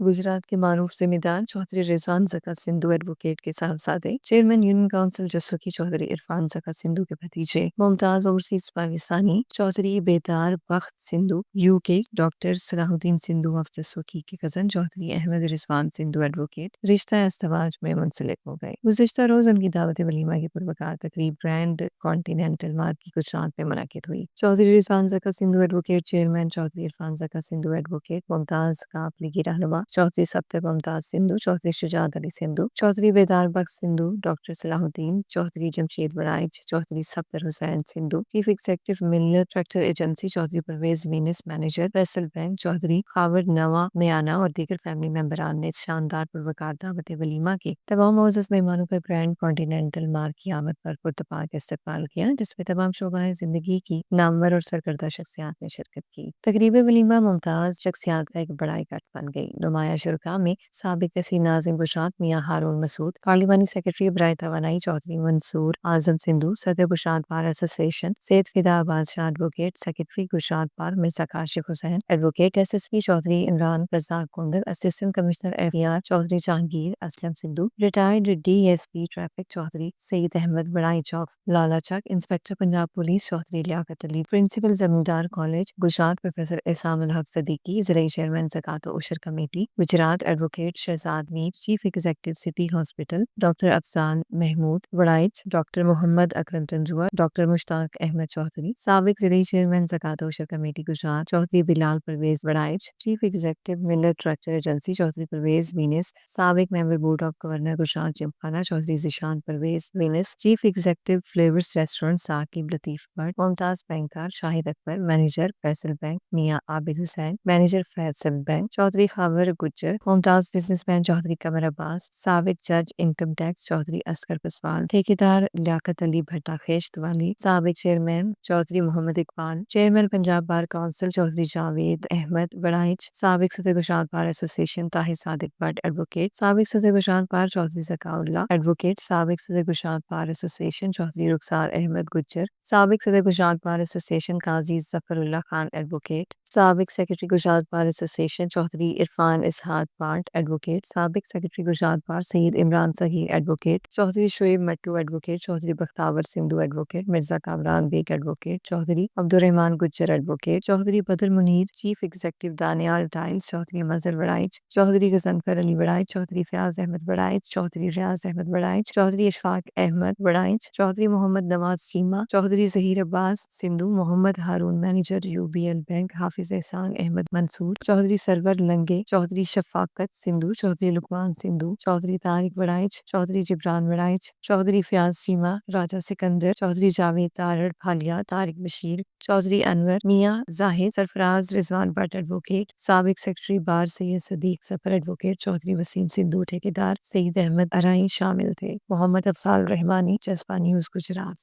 गुजरात के मारूफ जिम्मेदार चौधरी रिजवान ज़का सिंधु एडवोकेट के साहबजादे, chairman union council Jasoki Chaudhry Irfan Zaka Sindhu के भतीजे, मुमताज overseas Pakistani Chaudhry Bedar Bakht Sindhu UK, doctor Salahuddin Sindhu of Jasoki के कजन चौधरी अहमद रिजवान सिंधु एडवोकेट रिश्ता अस्तवाज में मुंसलिक हो गए। गुज़िश्ता रोज उनकी दावत वलीमा की पुरवकार तकरीब ग्रैंड कॉन्टिनेंटल मार्ग गुजरात में मुनक्किद हुई। Chaudhry Rizwan Zaka Sindhu advocate, chairman Chaudhry Irfan Zaka Sindhu advocate, मुमताज काफ लीगी रहनुमा Chaudhary सब्तर Mumtaz Sindhu, Chaudhary Shujaat Ali Sindhu, Chaudhry Bedar Bakhsh Sindhu, doctor Salahuddin, Chaudhry Jamshed Waraich, Chaudhry Sabtar Hussain Sindhu, chief executive Millat tractor agency, Chaudhry Parvez Meenas manager Faisal bank, Chaudhry Khawar Nawa Miana और दीगर फैमिली मेंबरान ने इस शानदार पुरवकार दावत वलीमा के तमाम मोअज़्ज़ज़ मेहमानों का ग्रैंड कॉन्टिनेंटल मार्ग की आमद पर पुरतपाक इस्तकबाल किया, जिसमें तमाम शोबाए जिंदगी की नामवर और सरकर्दा शख्सियात ने शिरकत की। तकरीब वलीमा मुमताज शख्सियात का एक बड़ा इकट्ठा बन गई। नुमाया शुरका में साबिक वज़ीर नाज़िम बुशात मियां हारून मसूद, पार्लिमानी सेक्रेटरी बराए तवानाई चौधरी मंसूर आजम सिंधु, सदर गुशात बार association Syed Fida Abbas Shah advocate, secretary गुशात bar Mirza Kashif Hussain advocate, SSP Chaudhry Imran Razzaq Kundar, assistant commissioner FR Chaudhry Jahangir Aslam Sindhu, retired DSP traffic Chaudhry Saeed Ahmad Badai Chowk Lala Chak, inspector Punjab police Chaudhry Liaquat Ali, principal Zamindar college Gujrat professor Ehsan ul Haq Siddiqui, ज़िले चेयरमैन ज़कात व उशर committee Gujrat advocate Shahzad Mir, chief executive city hospital doctor Afzal Mahmood Waraich, doctor Mohammad Akram Tanjua, doctor Mushtaq Ahmad Chaudhry, साबिक ज़िले चेयरमैन ज़कात व उशर committee Gujrat Chaudhry Bilal Parvez Waraich, chief executive Millat tractor agency Chaudhry Parvez Meenas, साबिक member board of governor Gujrat gymkhana Chaudhry Zeeshan Parvez Meenas, chief executive flavours restaurant Saqib Latif Bhatt, मुमताज banker Shahid Akbar, manager Faisal bank Mian Abid Hussain, manager Faisal bank Chaudhry Khawar Gujjar, मुमताज बिजनेसमैन चौधरी कमर अब्बास, साबिक जज इनकम टैक्स चौधरी असगर पसवाल, ठेकेदार लियाकत अली भट्टा खेश्तवाली, साबिक chairman Chaudhry Mohammad Iqbal, chairman Punjab bar council Chaudhry Javed Ahmad Baraich, साबिक सदर Gujrat bar association Tahir Sadiq Bhatt advocate, साबिक सदर गुजरात बार चौधरी ज़काउल्लाह एडवोकेट, साबिक सदर गुजरात बार एसोसिएशन चौधरी रुखसार अहमद गुज्जर, साबिक सदर Gujrat bar association Qazi Zafarullah Khan advocate, साबिक secretary Gujrat bar association Chaudhry Irfan Ishaq पार्ट एडवोकेट, साबिक secretary Gujrat bar Saeed Imran Sagheer advocate, Chaudhry Shoaib Mattu advocate, Chaudhry Bakhtawar Sindhu advocate, Mirza Kamran Baig advocate, Chaudhry Abdurrehman Gujjar advocate, Chaudhry Badar Munir, chief executive Daniyal tiles, Chaudhry Mazhar Waraich, Chaudhry Ghazanfar Ali Waraich, Chaudhry Fayyaz Ahmad Waraich, Chaudhry Riaz Ahmad Waraich, Chaudhry Ishfaq Ahmad Waraich, Chaudhry Mohammad Nawaz Cheema, Chaudhry Zaheer Abbas Sindhu, Mohammad Haroon manager UBL bank, Hafiz Ehsan Ahmad Mansoor, Chaudhry Sarwar Lange, Chaudhry Shafaqat Sindhu, Chaudhry Lukman Sindhu, Chaudhary Tariq Waraich, Chaudhary Jibran Waraich, Chaudhry Fayaz सीमा, राजा सिकंदर, चौधरी जावेद तारड़ भालिया, तारिक बशीर, चौधरी अनवर मियां जाहिद, सरफराज रिजवान भट्ट एडवोकेट, साबिक सेक्रेटरी बार सैयद सदीक सफर एडवोकेट, चौधरी वसीम सिंधु ठेकेदार, सईद अहमद अराई शामिल थे। मोहम्मद अफजाल रहमानी, जज़्बा न्यूज़ गुजरात।